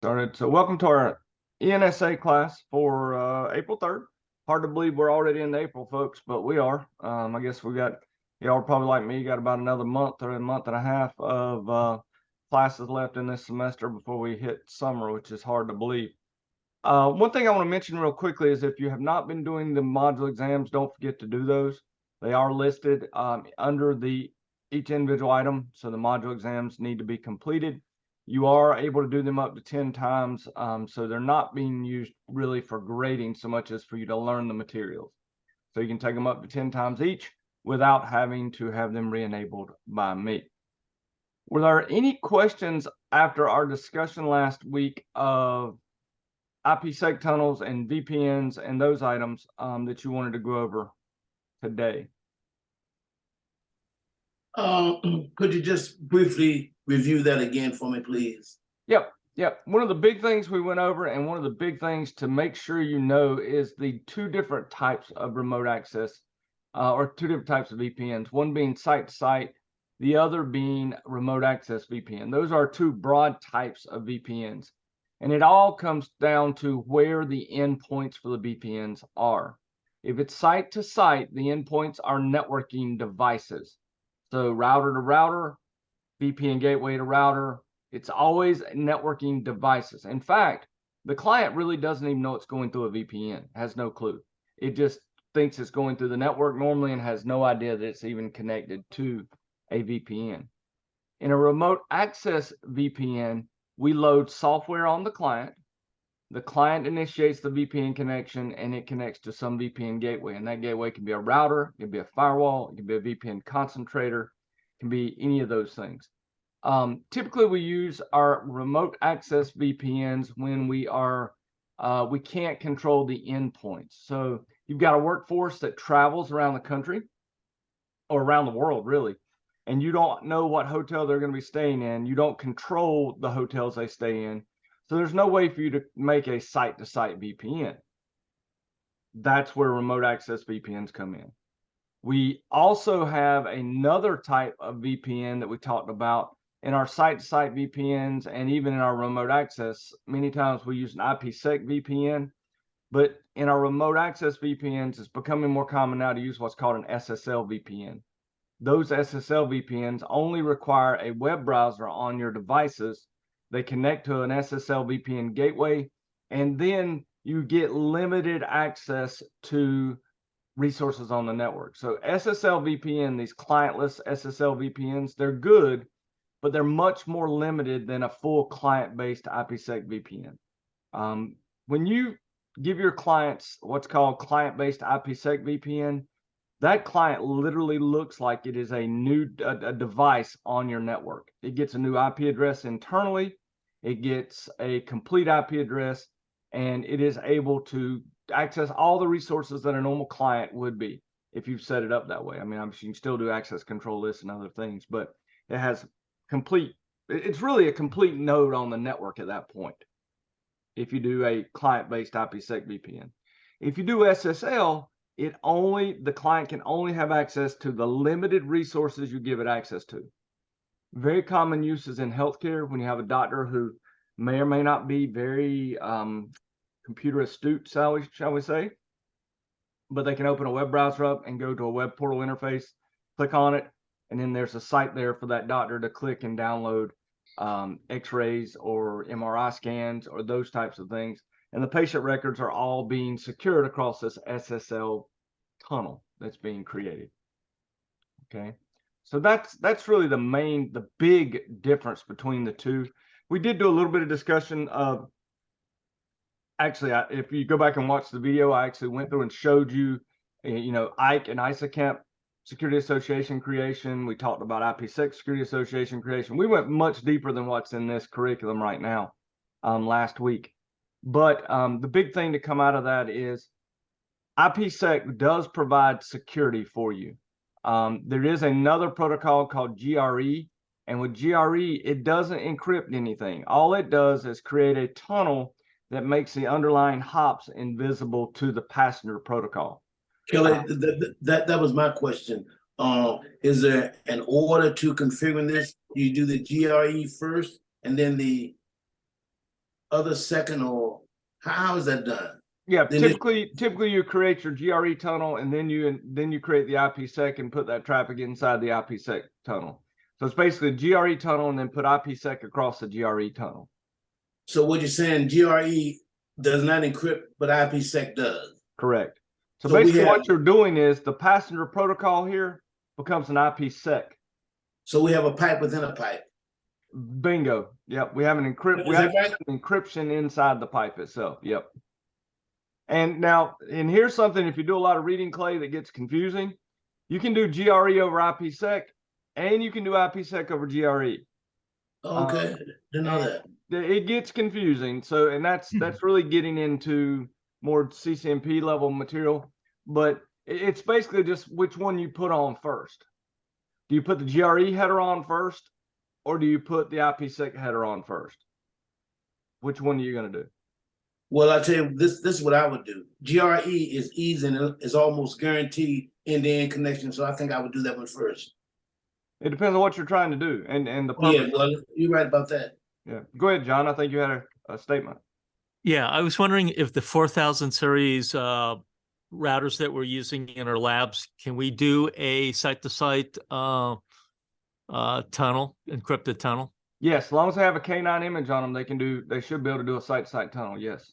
started. So welcome to our ENSA class for April 3rd. Hard to believe we're already in April, folks, but we are. I guess we got, y'all are probably like me, got about another month or a month and a half of classes left in this semester before we hit summer, which is hard to believe. One thing I want to mention real quickly is if you have not been doing the module exams, don't forget to do those. They are listed under each individual item, so the module exams need to be completed. You are able to do them up to 10 times, so they're not being used really for grading so much as for you to learn the materials. So you can take them up to 10 times each without having to have them re-enabled by me. Were there any questions after our discussion last week of IPsec tunnels and VPNs and those items that you wanted to go over today? Could you just briefly review that again for me, please? Yep. One of the big things we went over, and one of the big things to make sure you know, is the two different types of remote access, or two different types of VPNs, one being site-to-site, the other being remote access VPN. Those are two broad types of VPNs. And it all comes down to where the endpoints for the VPNs are. If it's site-to-site, the endpoints are networking devices. So router to router, VPN gateway to router, it's always networking devices. In fact, the client really doesn't even know it's going through a VPN, has no clue. It just thinks it's going through the network normally and has no idea that it's even connected to a VPN. In a remote access VPN, we load software on the client. The client initiates the VPN connection and it connects to some VPN gateway. And that gateway can be a router, it can be a firewall, it can be a VPN concentrator, it can be any of those things. Typically, we use our remote access VPNs when we can't control the endpoints. So you've got a workforce that travels around the country or around the world, really, and you don't know what hotel they're going to be staying in. You don't control the hotels they stay in. So there's no way for you to make a site-to-site VPN. That's where remote access VPNs come in. We also have another type of VPN that we talked about in our site-to-site VPNs, and even in our remote access. Many times we use an IPsec VPN, but in our remote access VPNs, it's becoming more common now to use what's called an SSL VPN. Those SSL VPNs only require a web browser on your devices. They connect to an SSL VPN gateway, and then you get limited access to resources on the network. So SSL VPN, these clientless SSL VPNs, they're good, but they're much more limited than a full client-based IPsec VPN. When you give your clients what's called client-based IPsec VPN, that client literally looks like it is a new device on your network. It gets a new IP address internally, it gets a complete IP address, and it is able to access all the resources that a normal client would be if you've set it up that way. I mean, obviously you can still do access control lists and other things, but it has it's really a complete node on the network at that point if you do a client-based IPsec VPN. If you do SSL, the client can only have access to the limited resources you give it access to. Very common uses in healthcare when you have a doctor who may or may not be very computer astute, shall we say, but they can open a web browser up and go to a web portal interface, click on it, and then there's a site there for that doctor to click and download x-rays or MRI scans or those types of things. And the patient records are all being secured across this SSL tunnel that's being created. Okay, so that's really the big difference between the two. We did do a little bit of discussion of, actually, if you go back and watch the video, I actually went through and showed you, IKE and ISACAMP Security Association creation. We talked about IPsec Security Association creation. We went much deeper than what's in this curriculum right now last week. But the big thing to come out of that is IPsec does provide security for you. There is another protocol called GRE, and with GRE, it doesn't encrypt anything. All it does is create a tunnel that makes the underlying hops invisible to the passenger protocol. Kelly, that was my question. Is there an order to configuring this? You do the GRE first and then the other second, or how is that done? Yeah, Then it- typically you create your GRE tunnel and then you create the IPsec and put that traffic inside the IPsec tunnel. So it's basically a GRE tunnel and then put IPsec across the GRE tunnel. So what you're saying, GRE does not encrypt, but IPsec does. Correct. So So we basically have- what you're doing is the passenger protocol here becomes an IPsec. So we have a pipe within a pipe. Bingo. Yep. We have an encryption inside the pipe itself. Yep. And now, and here's something, if you do a lot of reading, Clay, that gets confusing, you can do GRE over IPsec and you can do IPsec over GRE. Okay, didn't know that. It gets confusing. So, and that's really getting into more CCNP level material, but it's basically just which one you put on first. Do you put the GRE header on first, or do you put the IPsec header on first? Which one are you going to do? Well, I tell you, this is what I would do. GRE is easy and is almost guaranteed end-to-end connection, so I think I would do that one first. It depends on what you're trying to do and the purpose. Yeah, well, you're right about that. Yeah, go ahead, John. I think you had a statement. Yeah, I was wondering if the 4000 series routers that we're using in our labs, can we do a site-to-site tunnel, encrypted tunnel? Yes, as long as they have a K9 image on them, they should be able to do a site-to-site tunnel. Yes.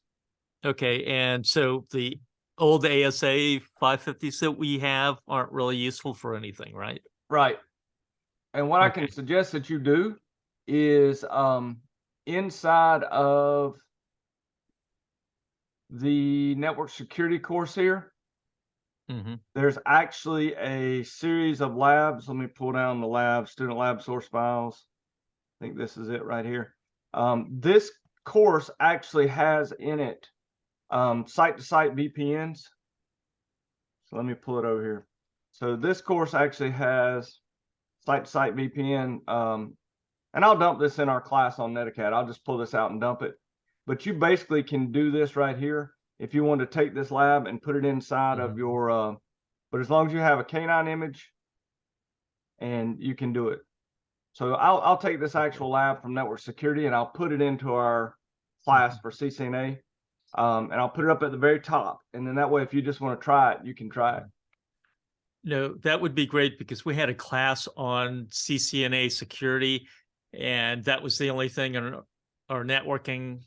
Okay, and so the old ASA 550s that we have aren't really useful for anything, right? Right. And what I can suggest that you do is inside of the network security course here, there's actually a series of labs. Let me pull down the lab, student lab source files. I think this is it right here. This course actually has in it site-to-site VPNs. So let me pull it over here. So this course actually has site-to-site VPN, and I'll dump this in our class on Netacad. I'll just pull this out and dump it. But you basically can do this right here if you want to take this lab and put it inside of your, but as long as you have a K9 image, and you can do it. So I'll take this actual lab from network security and I'll put it into our class for CCNA, and I'll put it up at the very top. And then that way, if you just want to try it, you can try it. No, that would be great because we had a class on CCNA security, and that was the only thing in our networking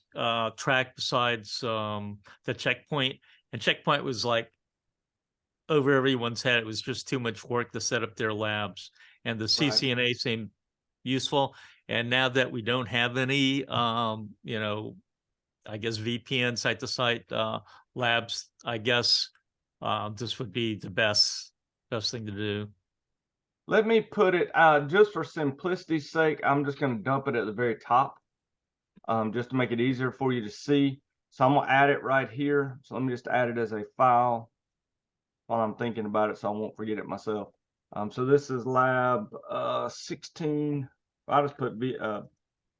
track besides the checkpoint. And checkpoint was like over everyone's head. It was just too much work to set up their labs. And the CCNA seemed useful. And now that we don't have any, you know, I guess VPN site-to-site labs, I guess this would be the best thing to do. Let me put it, just for simplicity's sake, I'm just going to dump it at the very top, just to make it easier for you to see. So I'm going to add it right here. So let me just add it as a file while I'm thinking about it so I won't forget it myself. So this is lab 16. I'll just put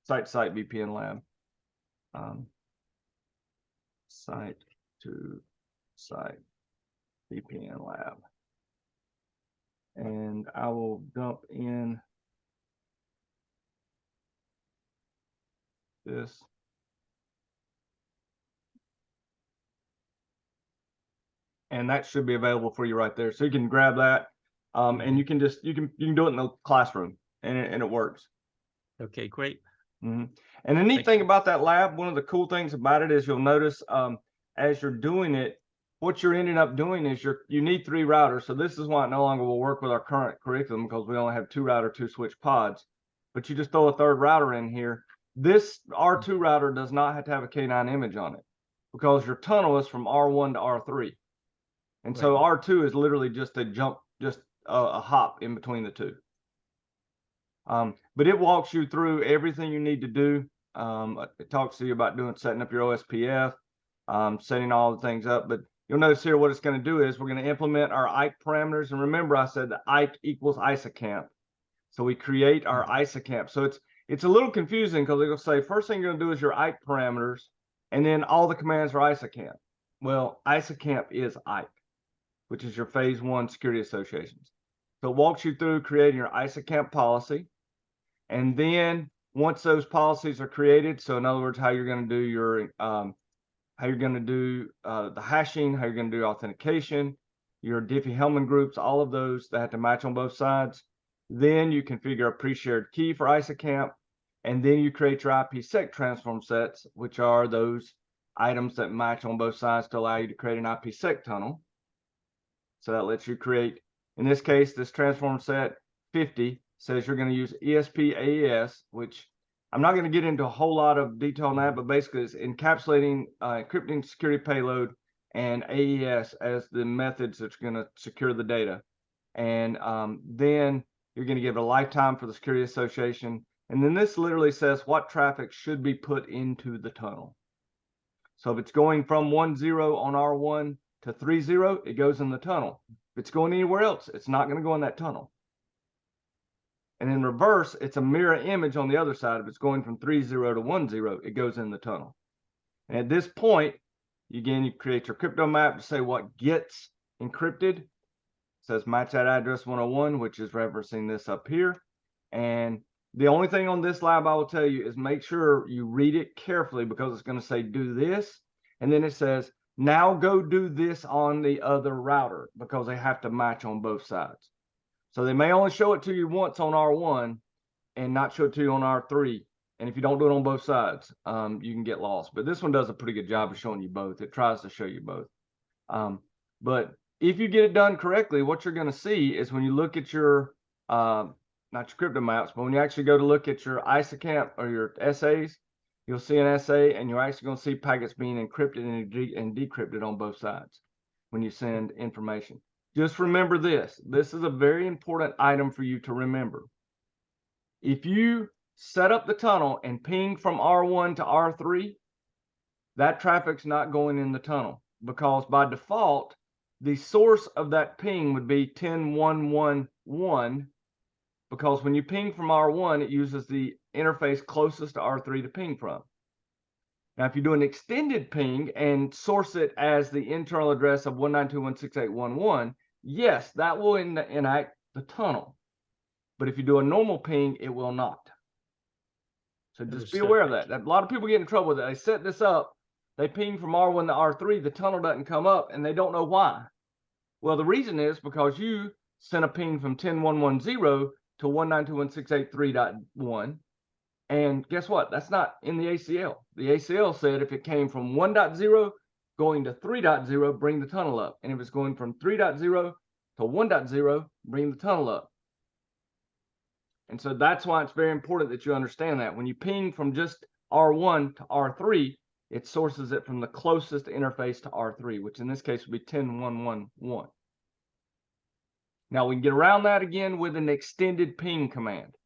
site-to-site VPN lab. Site-to-site VPN lab. And I will dump in this. And that should be available for you right there. So you can grab that, and you can do it in the classroom, and it works. Okay, great. And the neat thing about that lab, one of the cool things about it is you'll notice as you're doing it, what you're ending up doing is you need 3 routers. So this is why it no longer will work with our current curriculum, because we only have 2 router, 2 switch pods. But you just throw a 3rd router in here. This R2 router does not have to have a K9 image on it, because your tunnel is from R1 to R3. And so R2 is literally just a jump, just a hop in between the 2. But it walks you through everything you need to do. It talks to you about setting up your OSPF, setting all the things up. But you'll notice here what it's going to do is we're going to implement our IKE parameters. And remember, I said that IKE equals ISACAMP. So we create our ISACAMP. So it's a little confusing because it'll say first thing you're going to do is your IKE parameters, and then all the commands are ISACAMP. Well, ISACAMP is IKE, which is your phase 1 security associations. So it walks you through creating your ISACAMP policy. And then once those policies are created, so in other words, how you're going to do your the hashing, how you're going to do authentication, your Diffie-Hellman groups, all of those that have to match on both sides. Then you configure a pre-shared key for ISACAMP, and then you create your IPsec transform sets, which are those items that match on both sides to allow you to create an IPsec tunnel. So that lets you create, in this case, this transform set 50 says you're going to use ESP AES, which I'm not going to get into a whole lot of detail on that, but basically it's encapsulating encrypting security payload and AES as the methods that's going to secure the data. And then you're going to give it a lifetime for the security association. And then this literally says what traffic should be put into the tunnel. So if it's going from 10 on R1 to 30, it goes in the tunnel. If it's going anywhere else, it's not going to go in that tunnel. And in reverse, it's a mirror image on the other side. If it's going from 30 to 10, it goes in the tunnel. And at this point, again, you create your crypto map to say what gets encrypted. It says match that address 101, which is referencing this up here. And the only thing on this lab I will tell you is make sure you read it carefully, because it's going to say do this. And then it says, now go do this on the other router, because they have to match on both sides. So they may only show it to you once on R1 and not show it to you on R3. And if you don't do it on both sides, you can get lost. But this one does a pretty good job of showing you both. It tries to show you both. But if you get it done correctly, what you're going to see is when you look at your, not your crypto maps, but when you actually go to look at your ISACAMP or your SAs, you'll see an SA, and you're actually going to see packets being encrypted and decrypted on both sides when you send information. Just remember this. This is a very important item for you to remember. If you set up the tunnel and ping from R1 to R3, that traffic's not going in the tunnel, because by default, the source of that ping would be 10.1.1.1, because when you ping from R1, it uses the interface closest to R3 to ping from. Now, if you do an extended ping and source it as the internal address of 192.168.1.1, yes, that will enact the tunnel. But if you do a normal ping, it will not. So just be aware of that. A lot of people get in trouble with that. They set this up, they ping from R1 to R3, the tunnel doesn't come up, and they don't know why. Well, the reason is because you sent a ping from 10.1.1.0 to 192.168.3.1. And guess what? That's not in the ACL. The ACL said if it came from 1.0 going to 3.0, bring the tunnel up. And if it's going from 3.0 to 1.0, bring the tunnel up. And so that's why it's very important that you understand that. When you ping from just R1 to R3, it sources it from the closest interface to R3, which in this case would be 10.1.1.1. Now we can get around that again with an extended ping command.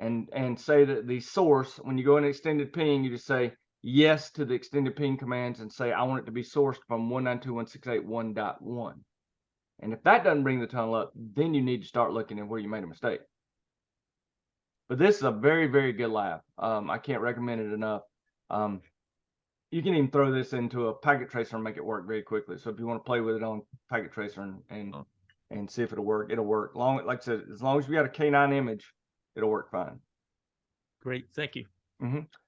And say that the source, when you go in extended ping, you just say yes to the extended ping commands and say, I want it to be sourced from 192.168.1.1. And if that doesn't bring the tunnel up, then you need to start looking at where you made a mistake. But this is a very, very good lab. I can't recommend it enough. You can even throw this into a packet tracer and make it work very quickly. So if you want to play with it on packet tracer and see if it'll work, it'll work. Like I said, as long as we got a K9 image, it'll work fine. Great, thank you.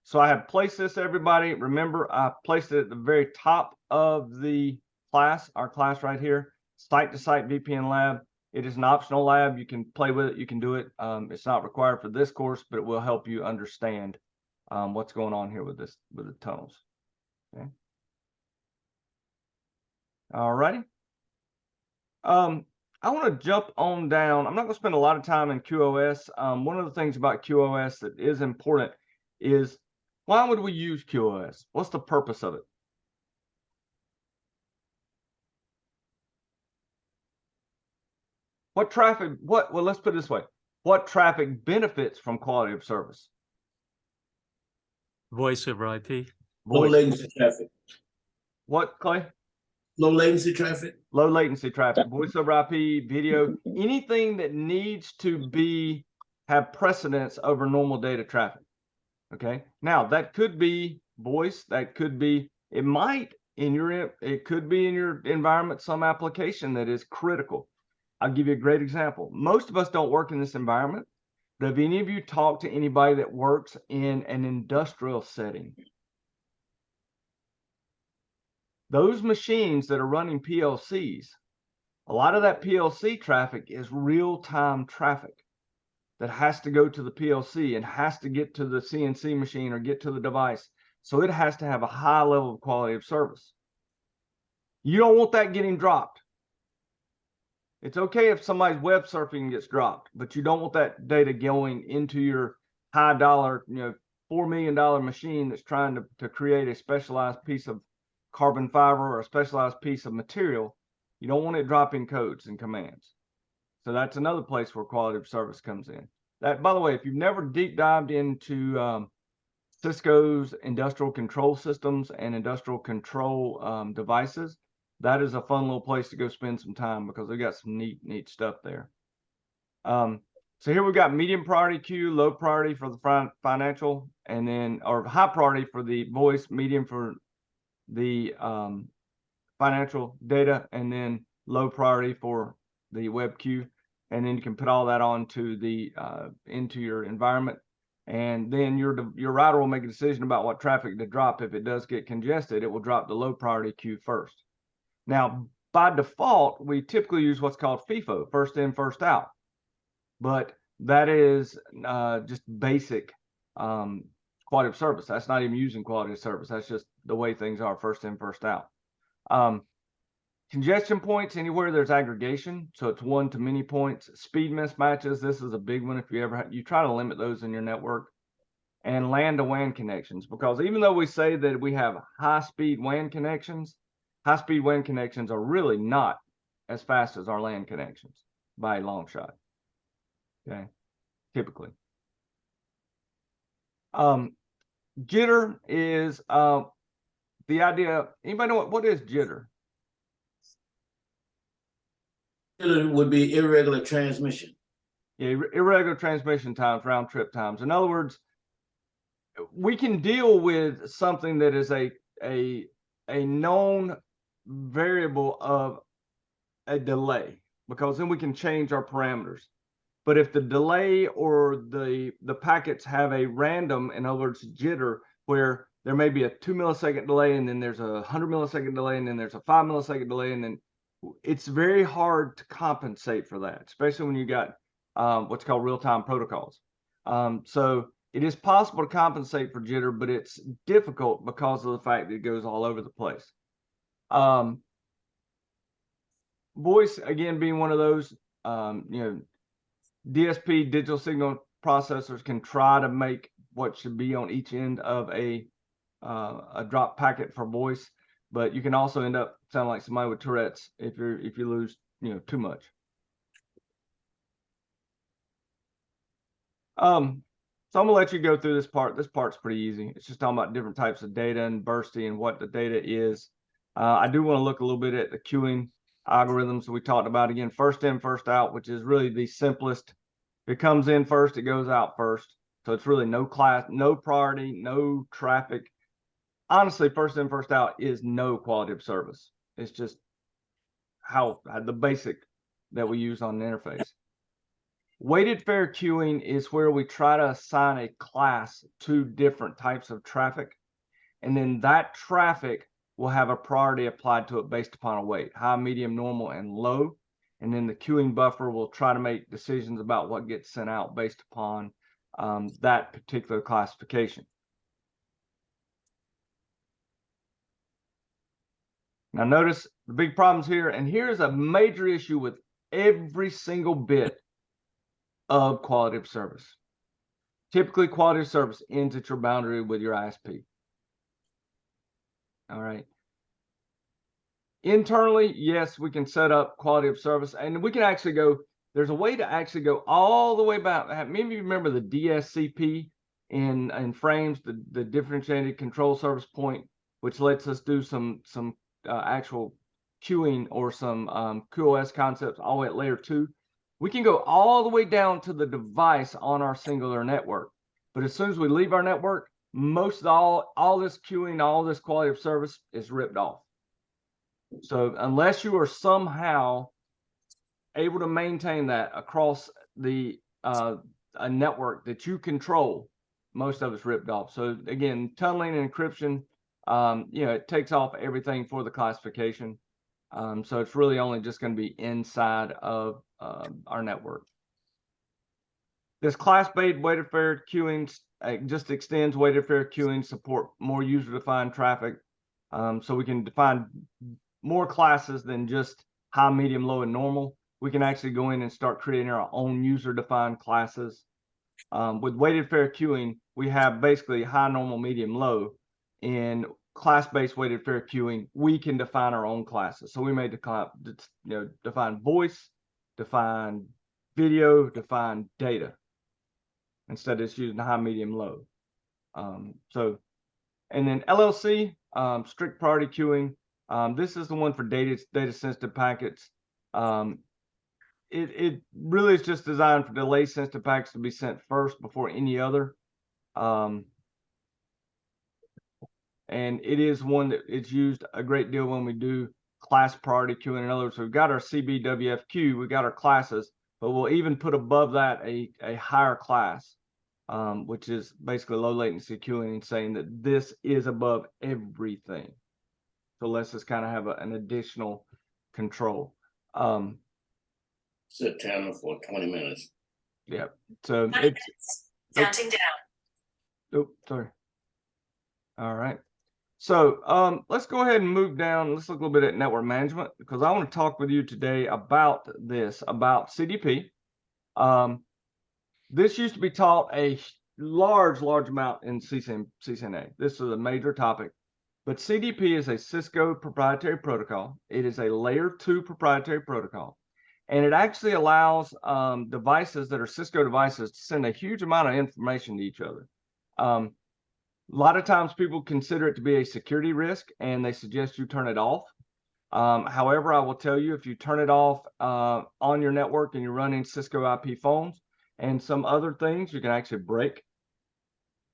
So I have placed this, everybody. Remember, I placed it at the very top of the class, our class right here, site-to-site VPN lab. It is an optional lab. You can play with it. You can do it. It's not required for this course, but it will help you understand what's going on here with the tunnels. Okay. All righty. I want to jump on down. I'm not going to spend a lot of time in QoS. One of the things about QoS that is important is, why would we use QoS? What's the purpose of it? What traffic, well, let's put it this way. What traffic benefits from quality of service? Voice over IP. Low latency traffic. What, Clay? Low latency traffic. Low latency traffic, voice over IP, video, anything that needs to have precedence over normal data traffic. Okay. Now that could be voice, that could be, it could be in your environment, some application that is critical. I'll give you a great example. Most of us don't work in this environment, Have any of you talked to anybody that works in an industrial setting? Those machines that are running PLCs, a lot of that PLC traffic is real-time traffic that has to go to the PLC and has to get to the CNC machine or get to the device. So it has to have a high level of quality of service. You don't want that getting dropped. It's okay if somebody's web surfing gets dropped, but you don't want that data going into your high dollar, $4 million machine that's trying to create a specialized piece of carbon fiber or a specialized piece of material. You don't want it dropping codes and commands. So that's another place where quality of service comes in. That, by the way, if you've never deep dived into Cisco's industrial control systems and industrial control devices, that is a fun little place to go spend some time because they've got some neat stuff there. So here we've got medium priority queue, low priority for the financial, and then, or high priority for the voice, medium for the financial data, and then low priority for the web queue. And then you can put all that onto the into your environment, and then your router will make a decision about what traffic to drop. If it does get congested, it will drop the low priority queue first. Now, by default, we typically use what's called FIFO, first in, first out. But that is just basic quality of service. That's not even using quality of service. That's just the way things are, first in, first out. Congestion points, anywhere there's aggregation, so it's one to many points. Speed mismatches, this is a big one if you try to limit those in your network. And LAN to WAN connections, because even though we say that we have high-speed WAN connections are really not as fast as our LAN connections by a long shot. Okay, typically. Jitter is the idea. Anybody know what is jitter? Jitter would be irregular transmission. Yeah, irregular transmission times, round trip times. In other words, we can deal with something that is a known variable of a delay, because then we can change our parameters. But if the delay or the packets have a random, in other words, jitter, where there may be a 2 millisecond delay, and then there's a 100 millisecond delay, and then there's a 5 millisecond delay, and then it's very hard to compensate for that, especially when you got what's called real-time protocols. So it is possible to compensate for jitter, but it's difficult because of the fact that it goes all over the place. Voice, again, being one of those, DSP, digital signal processors, can try to make what should be on each end of a drop packet for voice, but you can also end up sounding like somebody with Tourette's if you lose too much. So I'm gonna let you go through this part. This part's pretty easy. It's just talking about different types of data and bursty and what the data is. I do want to look a little bit at the queuing algorithms that we talked about. Again, first in, first out, which is really the simplest. If it comes in first, it goes out first. So it's really no class, no priority, no traffic. Honestly, first in, first out is no quality of service. It's just how the basic that we use on the interface. Weighted fair queuing is where we try to assign a class to different types of traffic, and then that traffic will have a priority applied to it based upon a weight: high, medium, normal, and low. And then the queuing buffer will try to make decisions about what gets sent out based upon that particular classification. Now notice the big problems here, and here's a major issue with every single bit of quality of service. Typically, quality of service ends at your boundary with your ISP. All right. Internally, yes, we can set up quality of service, and we can actually go, there's a way to actually go all the way back. Maybe you remember the DSCP in frames, the differentiated control service point, which lets us do some actual queuing or some QoS concepts all the way at layer 2. We can go all the way down to the device on our singular network. But as soon as we leave our network, most of all this queuing, all this quality of service is ripped off. So unless you are somehow able to maintain that across the a network that you control, most of it's ripped off. So again, tunneling and encryption, you know, it takes off everything for the classification. So it's really only just going to be inside of our network. This class-based weighted fair queuing just extends weighted fair queuing support more user-defined traffic. So we can define more classes than just high, medium, low, and normal. We can actually go in and start creating our own user-defined classes. With weighted fair queuing, we have basically high, normal, medium, low. In class-based weighted fair queuing, we can define our own classes. So we may define voice, define video, define data, instead of just using high, medium, low. And then LLC, strict priority queuing. This is the one for data sensitive packets. It really is just designed for delay sensitive packets to be sent first before any other. And it is one that it's used a great deal when we do class priority queuing. In other words, we've got our CBWF we got our classes, but we'll even put above that a higher class, which is basically low latency queuing, and saying that this is above everything. So let's just kind of have an additional control. Set timer for 20 minutes. Yeah. So 20 it's minutes. Counting down. oh, sorry. All right. So let's go ahead and move down. Let's look a little bit at network management, because I want to talk with you today about this, about CDP. This used to be taught a large amount in CCNA. This is a major topic. But CDP is a Cisco proprietary protocol. It is a layer 2 proprietary protocol. And it actually allows devices that are Cisco devices to send a huge amount of information to each other. A lot of times people consider it to be a security risk, and they suggest you turn it off. However, I will tell you, if you turn it off on your network and you're running Cisco IP phones and some other things, you can actually break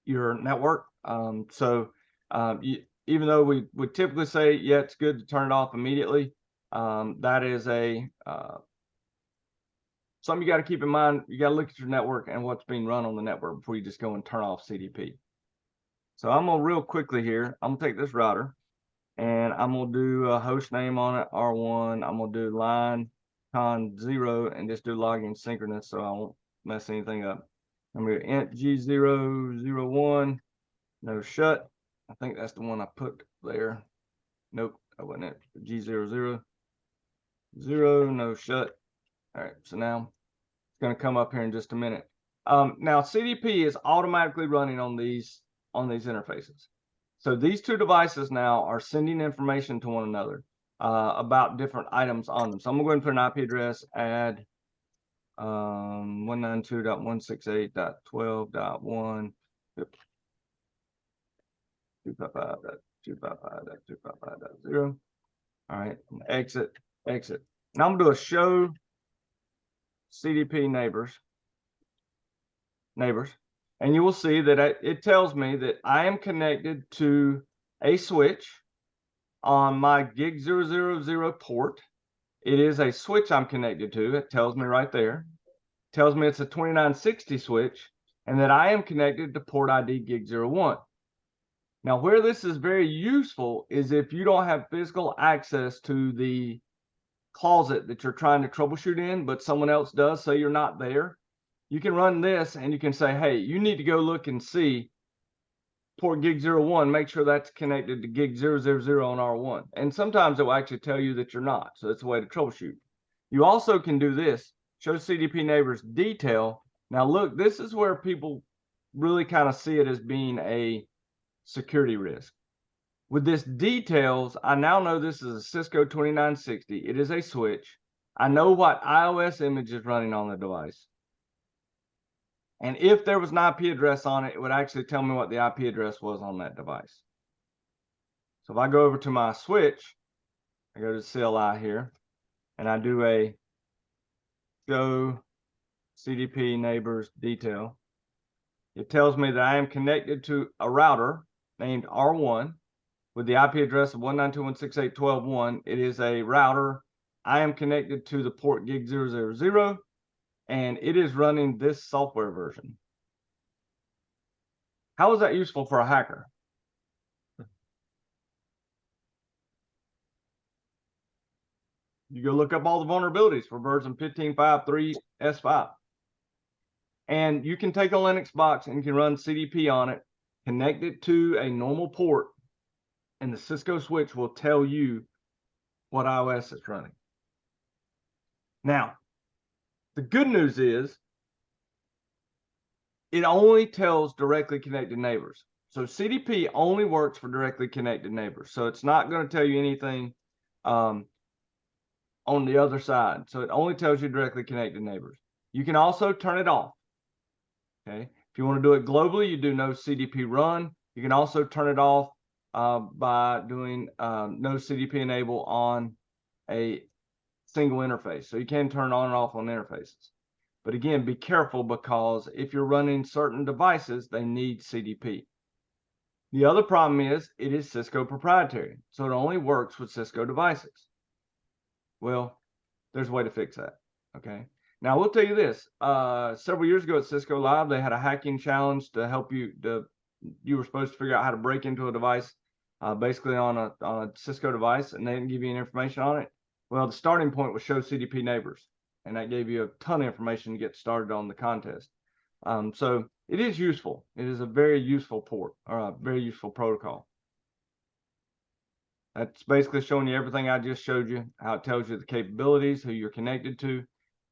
your network. Even though we would typically say, yeah, it's good to turn it off immediately, that is a something you got to keep in mind. You got to look at your network and what's being run on the network before you just go and turn off CDP. So I'm gonna real quickly here, I'm gonna take this router and I'm gonna do a host name on it, R1. I'm gonna do line con 0 and just do logging synchronous so I won't mess anything up. I'm gonna int G001, no shut. I think that's the one I put there. Nope, that wasn't it. G000, no shut. All right, so now it's going to come up here in just a minute. Now CDP is automatically running on these interfaces. So these two devices now are sending information to one another about different items on them. So I'm going to go ahead and put an IP address, add 192.168.12.1. 255.255.255.0. All right, exit. Now I'm going to do a show CDP neighbors, and you will see that it tells me that I am connected to a switch on my gig 000 port. It is a switch I'm connected to. It tells me right there. It tells me it's a 2960 switch, and that I am connected to port ID gig 01. Now, where this is very useful is if you don't have physical access to the closet that you're trying to troubleshoot in, but someone else does, say you're not there, you can run this and you can say, hey, you need to go look and see port gig 01, make sure that's connected to gig 000 on R1. And sometimes it will actually tell you that you're not. So it's a way to troubleshoot. You also can do this, show CDP neighbors detail. Now look, this is where people really kind of see it as being a security risk. With this details, I now know this is a Cisco 2960. It is a switch. I know what iOS image is running on the device. And if there was an IP address on it, it would actually tell me what the IP address was on that device. So if I go over to my switch, I go to CLI here, and I do a show CDP neighbors detail. It tells me that I am connected to a router named R1 with the IP address of 192.168.12.1. It is a router. I am connected to the port gig 000. and it is running this software version. How is that useful for a hacker? You go look up all the vulnerabilities for version 15.5.3 S5. And you can take a Linux box and you can run CDP on it, connect it to a normal port, and the Cisco switch will tell you what iOS it's running. Now, the good news is it only tells directly connected neighbors. So CDP only works for directly connected neighbors. So it's not going to tell you anything on the other side. So it only tells you directly connected neighbors. You can also turn it off. Okay. If you want to do it globally, you do no CDP run. You can also turn it off by doing no CDP enable on a single interface. So you can turn on and off on interfaces. But again, be careful, because if you're running certain devices, they need CDP. The other problem is it is Cisco proprietary, so it only works with Cisco devices. Well, there's a way to fix that. Okay. Now, I will tell you this. Several years ago at Cisco Live, they had a hacking challenge to help you. You were supposed to figure out how to break into a device, basically on a Cisco device, and they didn't give you any information on it. Well, the starting point was show CDP neighbors, and that gave you a ton of information to get started on the contest. So it is useful. It is a very useful port, or a very useful protocol. That's basically showing you everything I just showed you, how it tells you the capabilities, who you're connected to.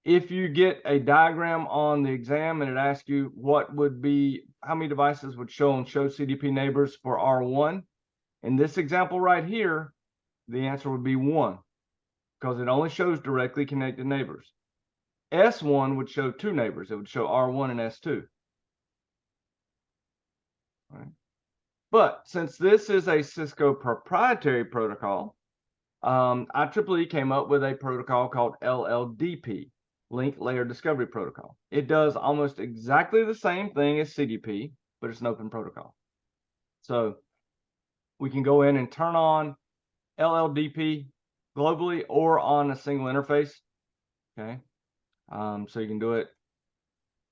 If you get a diagram on the exam and it asks you what would be, how many devices would show on show CDP neighbors for R1, in this example right here, the answer would be 1, because it only shows directly connected neighbors. S1 would show 2 neighbors. It would show R1 and S2. All right. But since this is a Cisco proprietary protocol, IEEE came up with a protocol called LLDP, Link Layer Discovery Protocol. It does almost exactly the same thing as CDP, but it's an open protocol. So we can go in and turn on LLDP globally or on a single interface. Okay. So you can do it.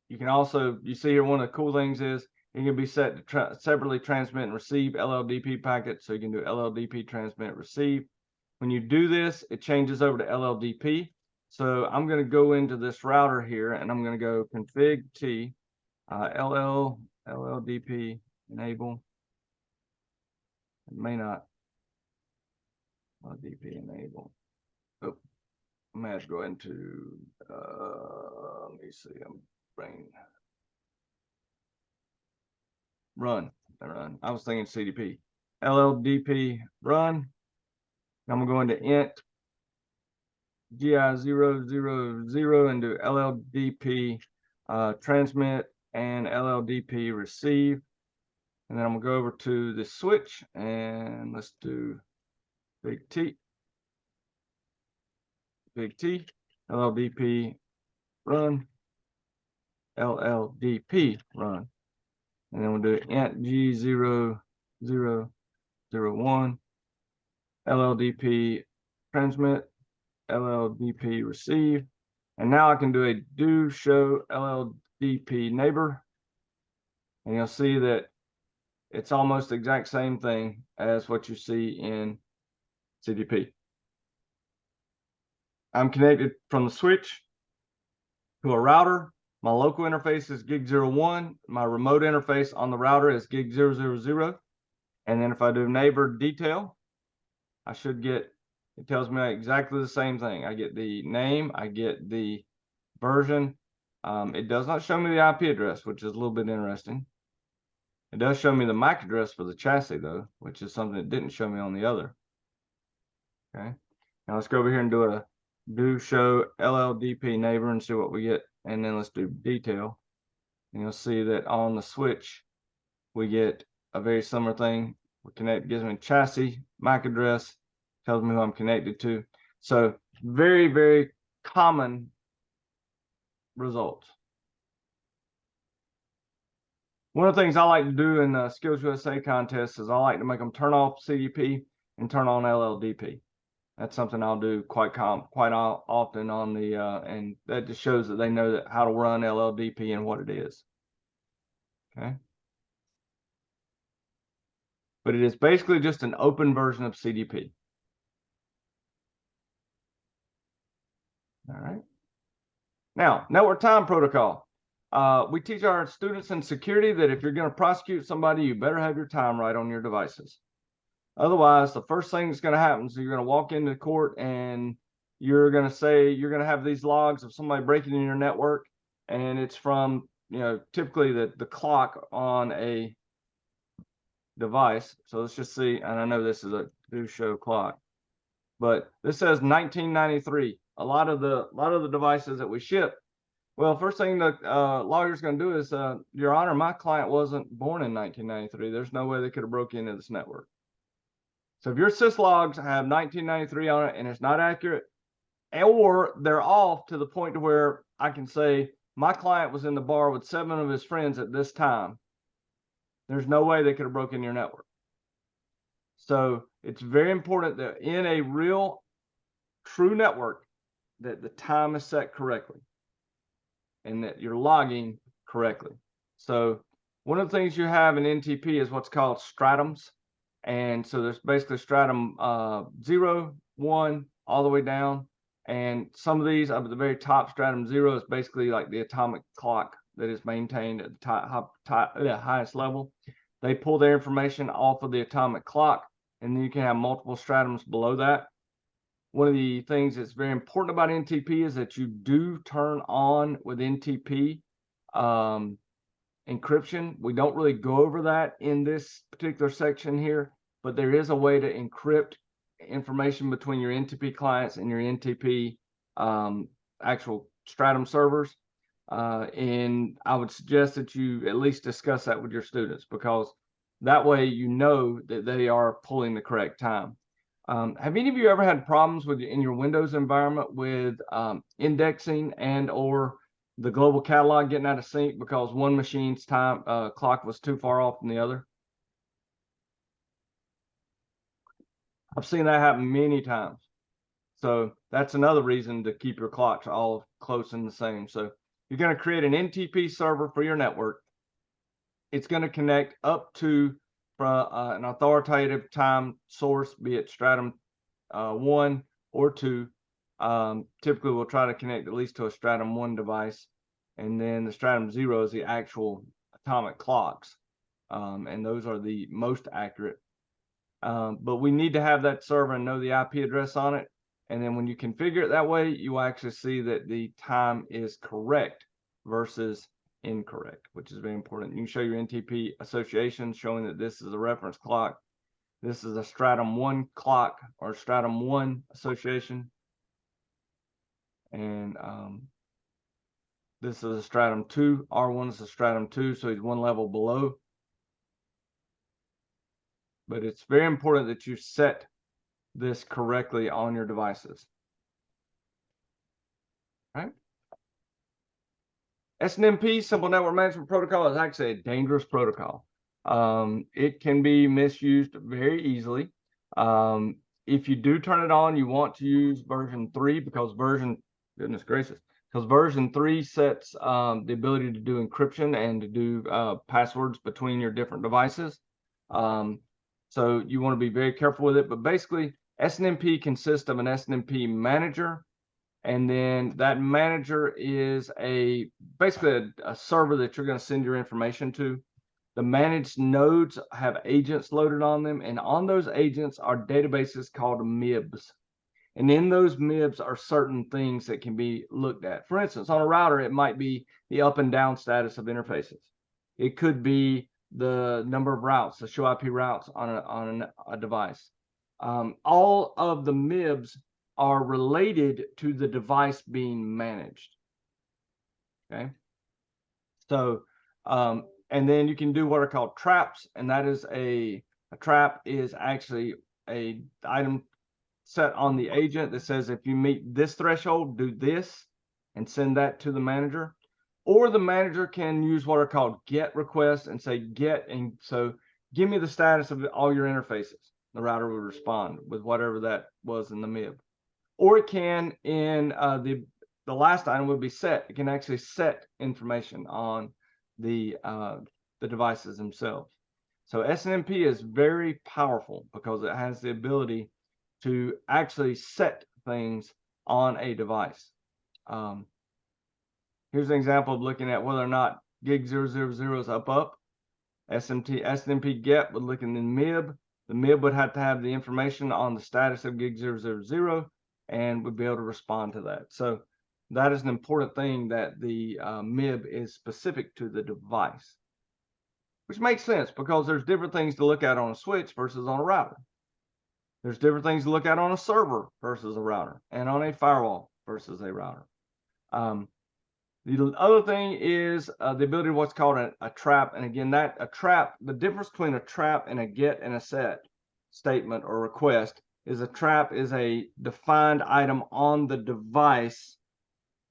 You can also, you see here, one of the cool things is it can be set to separately transmit and receive LLDP packets. So you can do LLDP transmit receive. When you do this, it changes over to LLDP. So I'm going to go into this router here and I'm going to go config T LLDP enable. It may not LLDP enable. Oh, I may have to go into let me see. I'm bringing run. I was thinking CDP. LLDP run. I'm going to int GI000 and do LLDP transmit and LLDP receive. And then I'm gonna go over to the switch and let's do big T, LLDP run, LLDP run. And then we'll do int G0001, LLDP transmit, LLDP receive. And now I can do a do show LLDP neighbor. And you'll see that it's almost the exact same thing as what you see in CDP. I'm connected from the switch to a router. My local interface is gig01. My remote interface on the router is gig000. And then if I do neighbor detail, I should get, it tells me exactly the same thing. I get the name, I get the version. It does not show me the IP address, which is a little bit interesting. It does show me the MAC address for the chassis though, which is something that didn't show me on the other. Okay. Now let's go over here and do a do show LLDP neighbor and see what we get. And then let's do detail. And you'll see that on the switch, we get a very similar thing. We connect, gives me chassis, MAC address, tells me who I'm connected to. So very, very common results. One of the things I like to do in the Skills USA contests is I like to make them turn off CDP and turn on LLDP. That's something I'll do quite often on the, and that just shows that they know that how to run LLDP and what it is. Okay. But it is basically just an open version of CDP. All right. Now, network time protocol. We teach our students in security that if you're going to prosecute somebody, you better have your time right on your devices. Otherwise, the first thing that's going to happen is you're going to walk into court and you're going to say you're going to have these logs of somebody breaking in your network, and it's from, you know, typically the clock on a device. So let's just see, and I know this is a do show clock, but this says 1993. A lot of the devices that we ship. Well, first thing the lawyer's going to do is, Your Honor, my client wasn't born in 1993. There's no way they could have broke into this network. So if your syslogs have 1993 on it and it's not accurate, or they're off to the point to where I can say my client was in the bar with 7 of his friends at this time, there's no way they could have broken your network. So it's very important that in a real, true network, that the time is set correctly and that you're logging correctly. So one of the things you have in NTP is what's called stratums. And so there's basically stratum 0, 1, all the way down. And some of these up at the very top, stratum 0 is basically like the atomic clock that is maintained at the highest level. They pull their information off of the atomic clock, and then you can have multiple stratums below that. One of the things that's very important about NTP is that you do turn on with NTP encryption. We don't really go over that in this particular section here, but there is a way to encrypt information between your NTP clients and your NTP actual stratum servers. And I would suggest that you at least discuss that with your students, because that way you know that they are pulling the correct time. Have any of you ever had problems with in your Windows environment with indexing and or the global catalog getting out of sync because one machine's time clock was too far off from the other? I've seen that happen many times. So that's another reason to keep your clocks all close and the same. So you're going to create an NTP server for your network. It's going to connect up to an authoritative time source, be it stratum 1 or 2. Typically, we'll try to connect at least to a stratum 1 device, and then the stratum 0 is the actual atomic clocks, and those are the most accurate. But we need to have that server and know the IP address on it, and then when you configure it that way, you will actually see that the time is correct versus incorrect, which is very important. You can show your NTP association showing that this is a reference clock. This is a stratum 1 clock or stratum 1 association. And this is a stratum 2. R1 is a stratum 2, so he's one level below. But it's very important that you set this correctly on your devices. All right. SNMP, Simple Network Management Protocol, is actually a dangerous protocol. It can be misused very easily. If you do turn it on, you want to use version 3 because goodness gracious, because version 3 sets the ability to do encryption and to do passwords between your different devices. So you want to be very careful with it. But basically, SNMP consists of an SNMP manager. And then that manager is basically a server that you're going to send your information to. The managed nodes have agents loaded on them, and on those agents are databases called MIBs. And in those MIBs are certain things that can be looked at. For instance, on a router, it might be the up and down status of interfaces. It could be the number of routes, the show IP routes on a device. All of the MIBs are related to the device being managed. Okay. So, and then you can do what are called traps, and that is a trap is actually a item set on the agent that says if you meet this threshold, do this, and send that to the manager. Or the manager can use what are called GET requests and say get, and so give me the status of all your interfaces. The router would respond with whatever that was in the MIB. Or it can, in the last item would be set. It can actually set information on the devices themselves. So SNMP is very powerful because it has the ability to actually set things on a device. Here's an example of looking at whether or not gig 000 is up. SNMP get would look in the MIB. The MIB would have to have the information on the status of gig 000 and would be able to respond to that. So that is an important thing, that the MIB is specific to the device, which makes sense because there's different things to look at on a switch versus on a router. There's different things to look at on a server versus a router, and on a firewall versus a router. The other thing is the ability of what's called a trap. And again, the difference between a trap and a get and a set statement or request is a trap is a defined item on the device,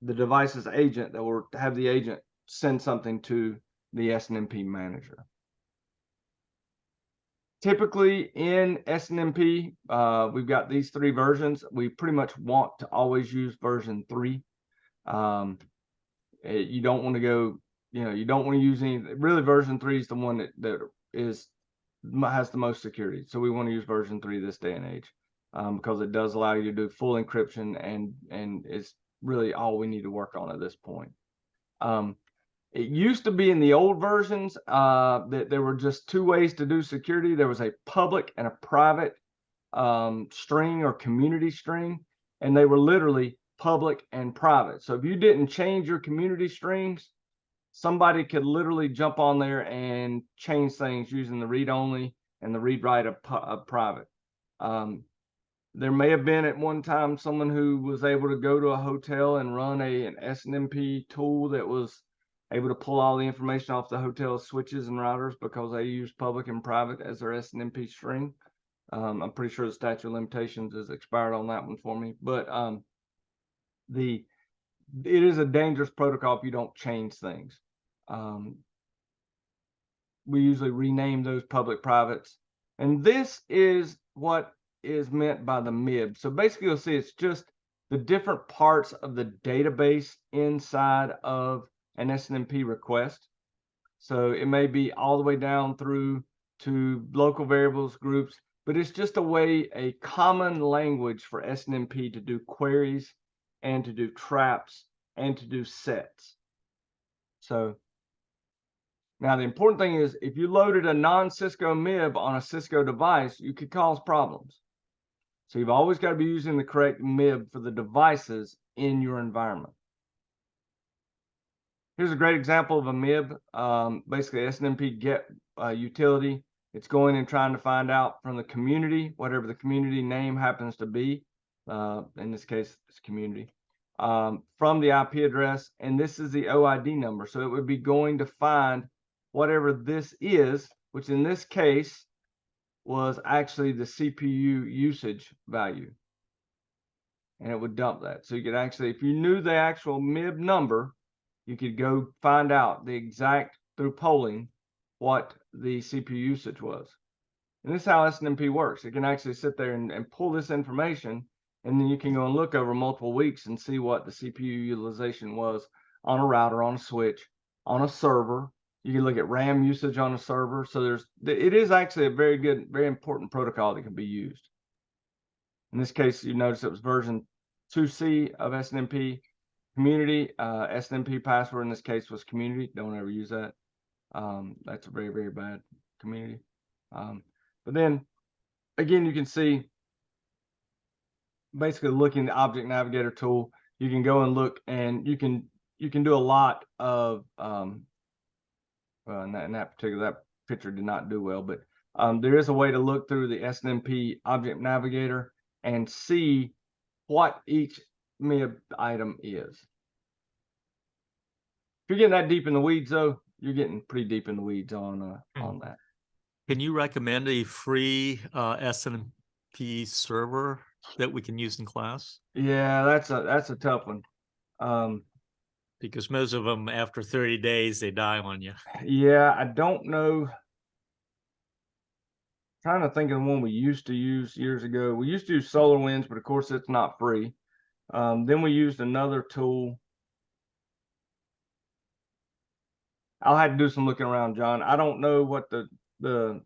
the device's agent, that will have the agent send something to the SNMP manager. Typically in SNMP, we've got these 3 versions. We pretty much want to always use version 3. You don't want to go, you don't want to use any, really version 3 is the one that has the most security. So we want to use version 3 this day and age, because it does allow you to do full encryption, and it's really all we need to work on at this point. It used to be in the old versions that there were just 2 ways to do security. There was a public and a private string or community string, and they were literally public and private. So if you didn't change your community strings, somebody could literally jump on there and change things using the read only and the read write of private. There may have been at one time someone who was able to go to a hotel and run an SNMP tool that was able to pull all the information off the hotel switches and routers because they use public and private as their SNMP string. I'm pretty sure the statute of limitations is expired on that one for me, but it is a dangerous protocol if you don't change things. We usually rename those public privates, and this is what is meant by the MIB. So basically you'll see it's just the different parts of the database inside of an SNMP request. So it may be all the way down through to local variables groups, but it's just a common language for SNMP to do queries and to do traps and to do sets. So now the important thing is, if you loaded a non-Cisco MIB on a Cisco device, you could cause problems. So you've always got to be using the correct MIB for the devices in your environment. Here's a great example of a MIB, basically SNMP get utility. It's going and trying to find out from the community, whatever the community name happens to be. In this case, it's community, from the IP address, and this is the OID number. So it would be going to find whatever this is, which in this case was actually the CPU usage value, and it would dump that. So you could actually, if you knew the actual MIB number, you could go find out the exact, through polling, what the CPU usage was. And this is how SNMP works. It can actually sit there and pull this information, and then you can go and look over multiple weeks and see what the CPU utilization was on a router, on a switch, on a server. You can look at RAM usage on a server. So it is actually a very good, very important protocol that can be used. In this case, you notice it was version 2C of SNMP. Community, SNMP password in this case was community. Don't ever use that. That's a very, very bad community. But then again, you can see basically looking at the Object Navigator tool, you can go and look, and you can do a lot of in that picture did not do well, but there is a way to look through the SNMP Object Navigator and see what each MIB item is. If you're getting that deep in the weeds, though, you're getting pretty deep in the weeds on that. Can you recommend a free SNMP server that we can use in class? Yeah, that's a tough one. Because most of them, after 30 days, they die on you. Yeah, I don't know. trying to think of the one we used to use years ago. We used to use SolarWinds, but of course it's not free. Then we used another tool. I'll have to do some looking around, John. I don't know what the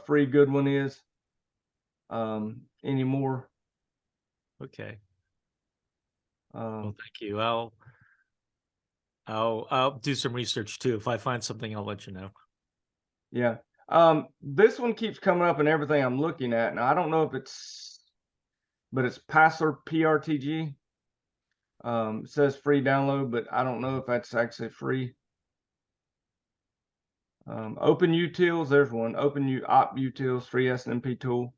free good one is anymore. Okay. Um, Well, thank you. I'll do some research too. If I find something, I'll let you know. Yeah. This one keeps coming up in everything I'm looking at. Now I don't know if but it's Passer PRTG. It says free download, but I don't know if that's actually free. Open Utils, there's one. Op Utils, free SNMP tool.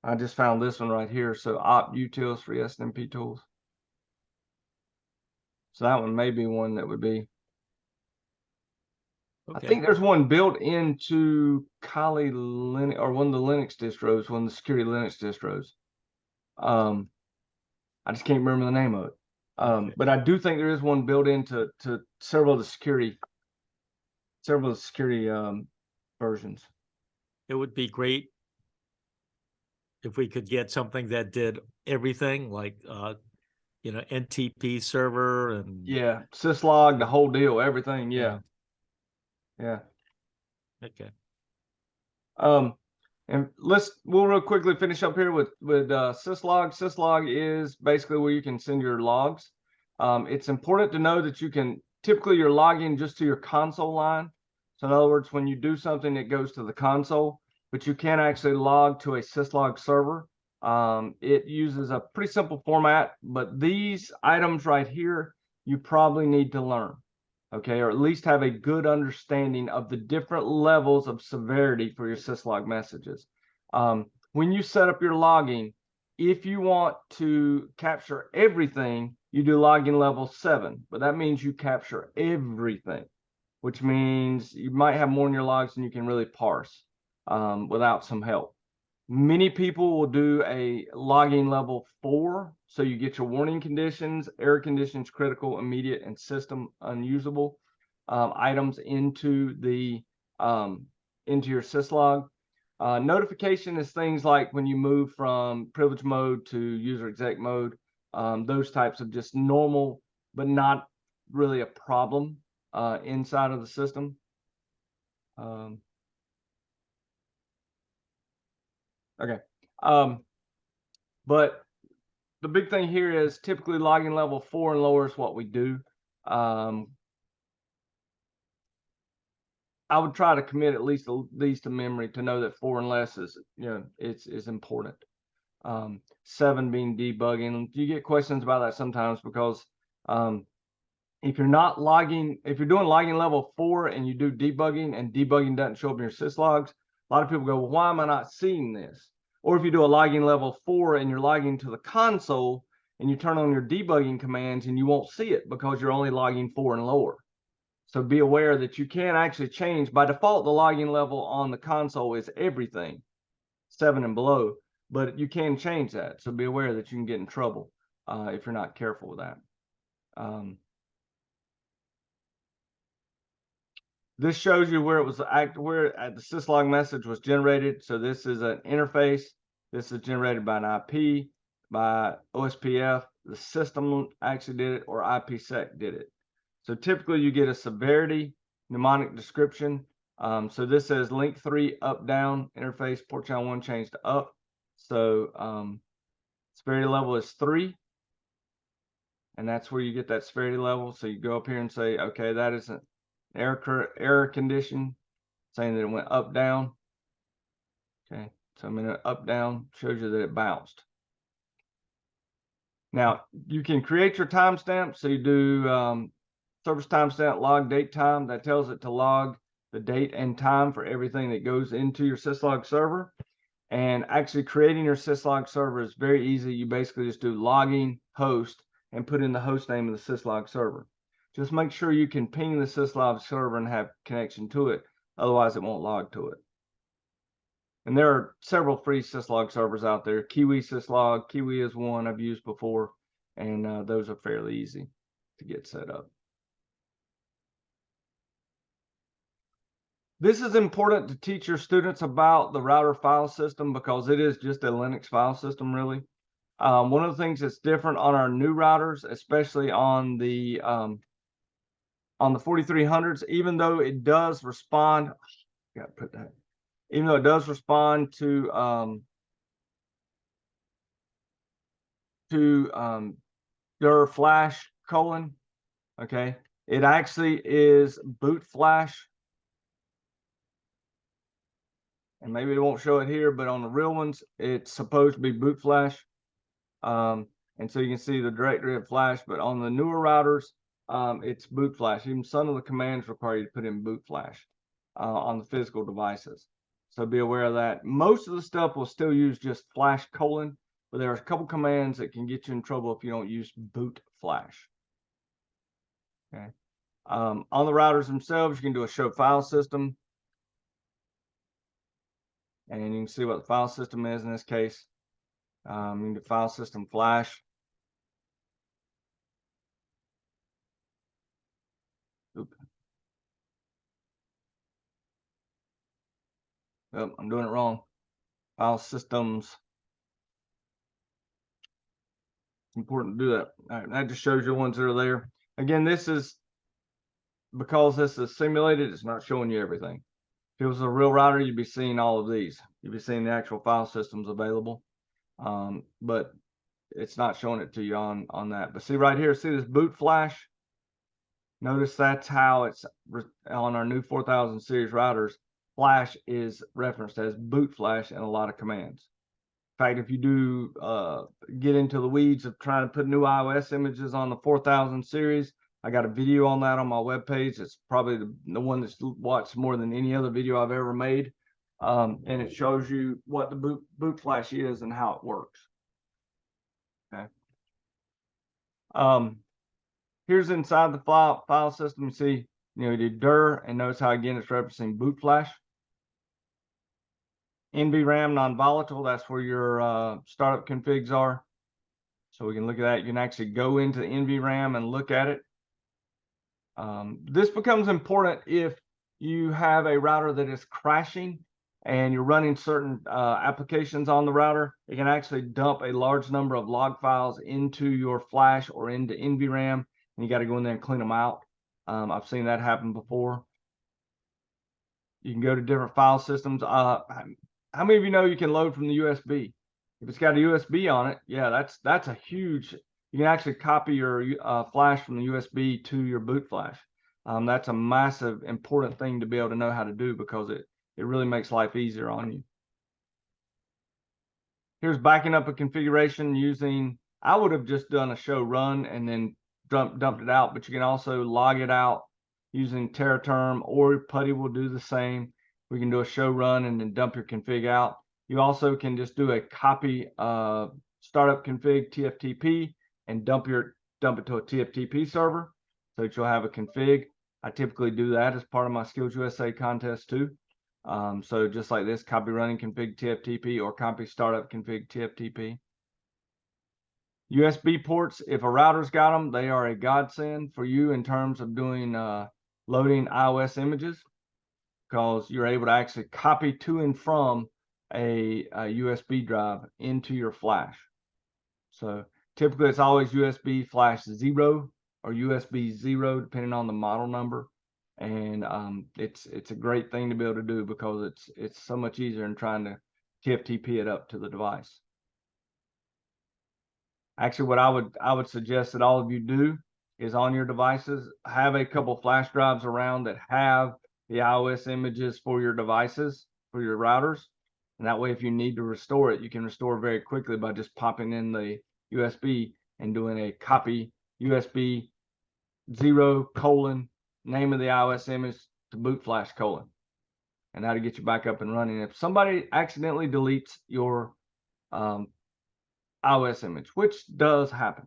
I just found this one right here. So Op Utils, free SNMP tools. So that one may be one that would be. I Okay. think there's one built into Kali Linux or one of the Linux distros, one of the security Linux distros. I just can't remember the name of it. Okay. But I do think there is one built into several of the security versions. It would be great if we could get something that did everything, like NTP server and Yeah, syslog, the whole deal, everything. Yeah. Okay. And we'll real quickly finish up here with syslog. Syslog is basically where you can send your logs. It's important to know that you can typically you're logging just to your console line. So in other words, when you do something, it goes to the console, but you can actually log to a syslog server. It uses a pretty simple format, but these items right here, you probably need to learn. Okay, or at least have a good understanding of the different levels of severity for your syslog messages. When you set up your logging, if you want to capture everything, you do logging level 7, but that means you capture everything, which means you might have more in your logs than you can really parse without some help. Many people will do a logging level 4, so you get your warning conditions, error conditions, critical, immediate, and system unusable items into your syslog. Notification is things like when you move from privilege mode to user exec mode, those types of just normal, but not really a problem inside of the system. Okay. But the big thing here is typically logging level 4 and lower is what we do. I would try to commit at least these to memory to know that 4 and less is, it's important. 7 being debugging. You get questions about that sometimes because if you're doing logging level 4 and you do debugging and debugging doesn't show up in your syslogs, a lot of people go, well, why am I not seeing this? Or if you do a logging level 4 and you're logging to the console and you turn on your debugging commands and you won't see it because you're only logging 4 and lower. So be aware that you can actually change. By default, the logging level on the console is everything, 7 and below, but you can change that. So be aware that you can get in trouble if you're not careful with that. This shows you where the syslog message was generated. So this is an interface. This is generated by an IP, by OSPF. The system actually did it, or IPsec did it. So typically you get a severity mnemonic description. So this says link 3 up down interface port channel 1 changed to up. So severity level is 3. And that's where you get that severity level. So you go up here and say, okay, that is an error condition saying that it went up down. Okay, so I'm in an up down shows you that it bounced. Now you can create your timestamp. So you do service timestamp log date time. That tells it to log the date and time for everything that goes into your syslog server. And actually creating your syslog server is very easy. You basically just do logging host and put in the host name of the syslog server. Just make sure you can ping the syslog server and have connection to it. Otherwise, it won't log to it. And there are several free syslog servers out there. Kiwi syslog, Kiwi is one I've used before, and those are fairly easy to get set up. This is important to teach your students about the router file system because it is just a Linux file system, really. One of the things that's different on our new routers, especially on the 4300s, even though it does respond, got to put that, even though it does respond to your flash : okay, it actually is boot flash. And maybe it won't show it here, but on the real ones, it's supposed to be boot flash. And so you can see the directory of flash, but on the newer routers, it's boot flash. Even some of the commands require you to put in boot flash on the physical devices. So be aware of that. Most of the stuff will still use just flash : but there are a couple commands that can get you in trouble if you don't use boot flash. Okay. On the routers themselves, you can do a show file system. And you can see what the file system is in this case. You can do file system flash. Oop. Oh, I'm doing it wrong. File systems. It's important to do that. All right, that just shows you the ones that are there. Again, this is because this is simulated, it's not showing you everything. If it was a real router, you'd be seeing all of these. You'd be seeing the actual file systems available. But it's not showing it to you on that. But see right here, see this boot flash? Notice that's how it's on our new 4000 series routers. Flash is referenced as boot flash in a lot of commands. In fact, if you do get into the weeds of trying to put new iOS images on the 4000 series, I got a video on that on my webpage. It's probably the one that's watched more than any other video I've ever made. And it shows you what the boot flash is and how it works. Okay. Here's inside the file system. You see, you do dir, and notice how again it's referencing boot flash. NVRAM non-volatile, that's where your startup configs are. So we can look at that. You can actually go into the NVRAM and look at it. This becomes important if you have a router that is crashing and you're running certain applications on the router. It can actually dump a large number of log files into your flash or into NVRAM, and you got to go in there and clean them out. I've seen that happen before. You can go to different file systems. How many of you know you can load from the USB? If it's got a USB on it, yeah, that's a huge. You can actually copy your flash from the USB to your boot flash. That's a massive, important thing to be able to know how to do because it really makes life easier on you. Here's backing up a configuration using. I would have just done a show run and then dumped it out, but you can also log it out using Terraterm, or Putty will do the same. We can do a show run and then dump your config out. You also can just do a copy startup config TFTP and dump it to a TFTP server so that you'll have a config. I typically do that as part of my Skills USA contest too. So just like this, copy running config TFTP or copy startup config TFTP. USB ports, if a router's got them, they are a godsend for you in terms of doing loading iOS images, because you're able to actually copy to and from a USB drive into your flash. So typically it's always USB flash 0 or USB 0, depending on the model number. And it's a great thing to be able to do because it's so much easier than trying to TFTP it up to the device. Actually, what I would suggest that all of you do is on your devices, have a couple flash drives around that have the iOS images for your devices, for your routers. And that way, if you need to restore it, you can restore very quickly by just popping in the USB and doing a copy USB 0 : name of the iOS image to boot flash : and that'll get you back up and running. If somebody accidentally deletes your iOS image, which does happen,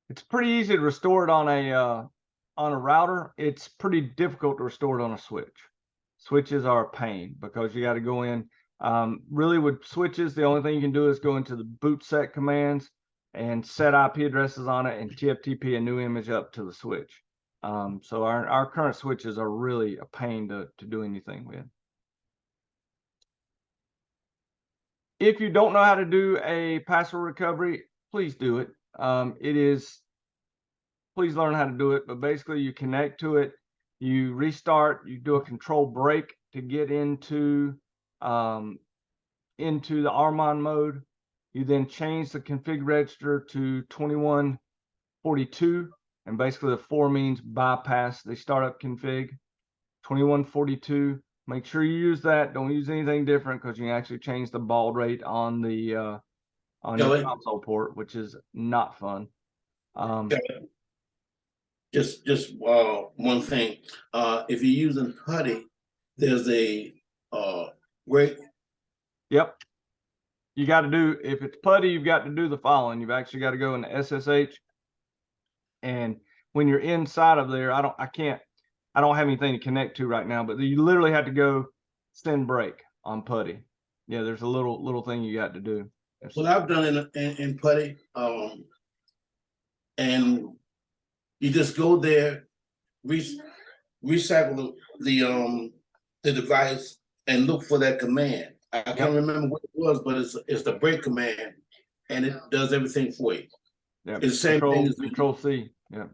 it's pretty easy to restore it on a router. It's pretty difficult to restore it on a switch. Switches are a pain because you got to go in. Really, with switches, the only thing you can do is go into the boot set commands and set IP addresses on it and TFTP a new image up to the switch. So our current switches are really a pain to do anything with. If you don't know how to do a password recovery, please do it. Please learn how to do it, but basically you connect to it, you restart, you do a control break to get into the Armon mode. You then change the config register to 2142, and basically the 4 means bypass the startup config. 2142. Make sure you use that. Don't use anything different because you can actually change the baud rate on the on your Kelly? console port, which is not fun. Just one thing. If you're using PuTTY, there's a break. Yep. You got to do, if it's PuTTY, you've got to do the following. You've actually got to go into SSH. And when you're inside of there, I don't have anything to connect to right now, but you literally have to go send break on PuTTY. Yeah, there's a little thing you got to do. What I've done in PuTTY, and you just go there, recycle the device and look for that command. I can't remember what it was, but it's the break command, and it does everything for you. Yeah, it's the same thing as Control C. Yeah.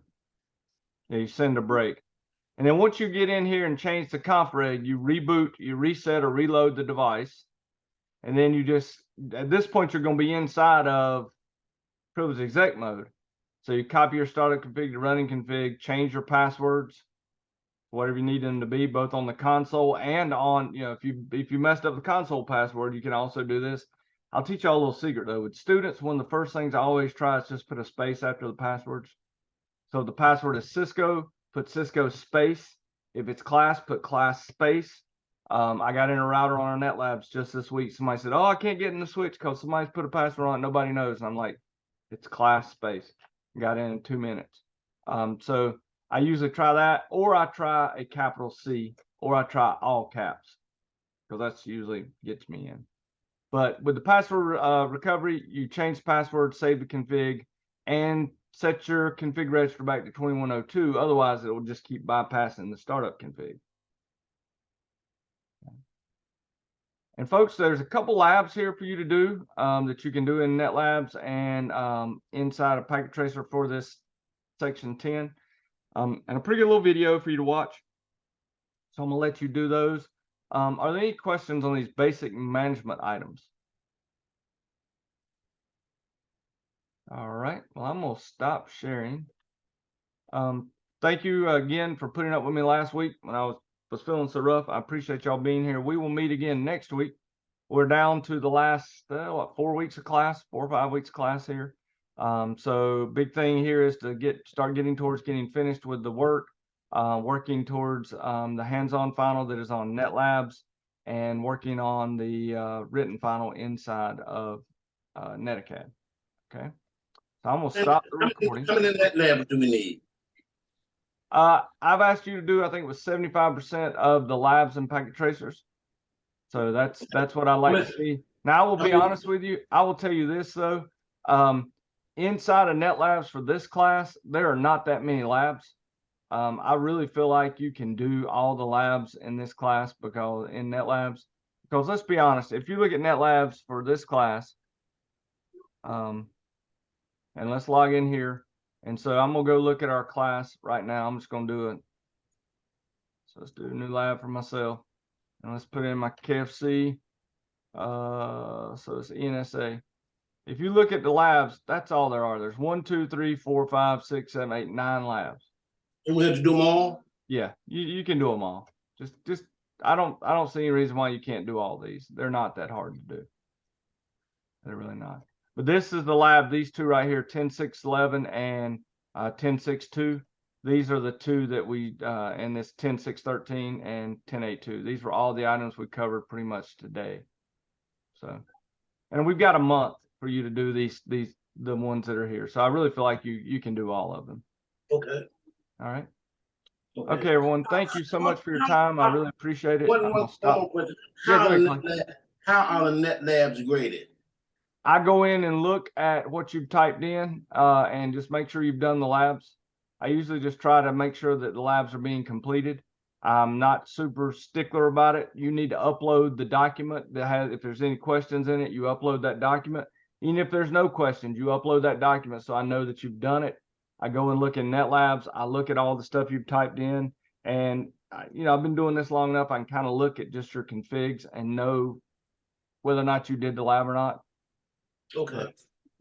Yeah, you send a break. And then once you get in here and change the conf reg, you reboot, you reset or reload the device. And then you just, at this point, you're going to be inside of privilege exec mode. So you copy your startup config to running config, change your passwords, whatever you need them to be, both on the console and on, if you messed up the console password, you can also do this. I'll teach you all a little secret though. With students, one of the first things I always try is just put a space after the passwords. So if the password is Cisco, put Cisco space. If it's class, put class space. I got in a router on our net labs just this week. Somebody said, "Oh, I can't get in the switch because somebody's put a password on it. Nobody knows." And I'm like, "It's class space." Got in 2 minutes. So I usually try that, or I try a capital C, or I try all caps, because that's usually gets me in. But with the password recovery, you change password, save the config, and set your config register back to 2102. Otherwise, it will just keep bypassing the startup config. And folks, there's a couple labs here for you to do that you can do in NetLabs and inside of Packet Tracer for this section 10. And a pretty good little video for you to watch. So I'm gonna let you do those. Are there any questions on these basic management items? All right, well, I'm gonna stop sharing. Thank you again for putting up with me last week when I was feeling so rough. I appreciate y'all being here. We will meet again next week. We're down to the last 4 weeks of class, 4 or 5 weeks of class here. So big thing here is to start getting towards getting finished with the work, working towards the hands-on final that is on NetLabs, and working on the written final inside of NetAcad. Okay, so I'm gonna stop the recording. How many net labs do we need? I've asked you to do, I think it was 75% of the labs and packet tracers. So that's what I like to see. Now, I will be honest with you. I will tell you this though. Inside of NetLabs for this class, there are not that many labs. I really feel like you can do all the labs in this class because let's be honest, if you look at NetLabs for this class, and let's log in here. And so I'm gonna go look at our class right now. I'm just gonna do it. So let's do a new lab for myself. And let's put in my KFC. So it's ENSA. If you look at the labs, that's all there are. There's 1, 2, 3, 4, 5, 6, 7, 8, 9 labs. And we have to do them all? Yeah, you can do them all. Just I don't see any reason why you can't do all these. They're not that hard to do. They're really not. But this is the lab, these two right here, 10.6.11 and 10.6.2. These are the two that we, and this 10.6.13 and 10.8.2. These were all the items we covered pretty much today. So, and we've got a month for you to do the ones that are here. So I really feel like you can do all of them. Okay. All right. Okay, everyone. Thank you so much for your time. I really appreciate it. One more question. How are the net labs graded? I go in and look at what you've typed in and just make sure you've done the labs. I usually just try to make sure that the labs are being completed. I'm not super stickler about it. You need to upload the document that has, if there's any questions in it, you upload that document. Even if there's no questions, you upload that document so I know that you've done it. I go and look in NetLabs. I look at all the stuff you've typed in, and you know, I've been doing this long enough. I can kind of look at just your configs and know whether or not you did the lab or not. Okay.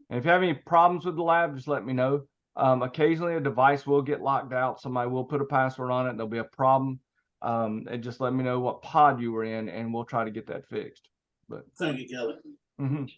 And if you have any problems with the lab, just let me know. Occasionally a device will get locked out. Somebody will put a password on it. There'll be a problem. And just let me know what pod you were in, and we'll try to get that fixed. But Thank you, Kelly. mhm.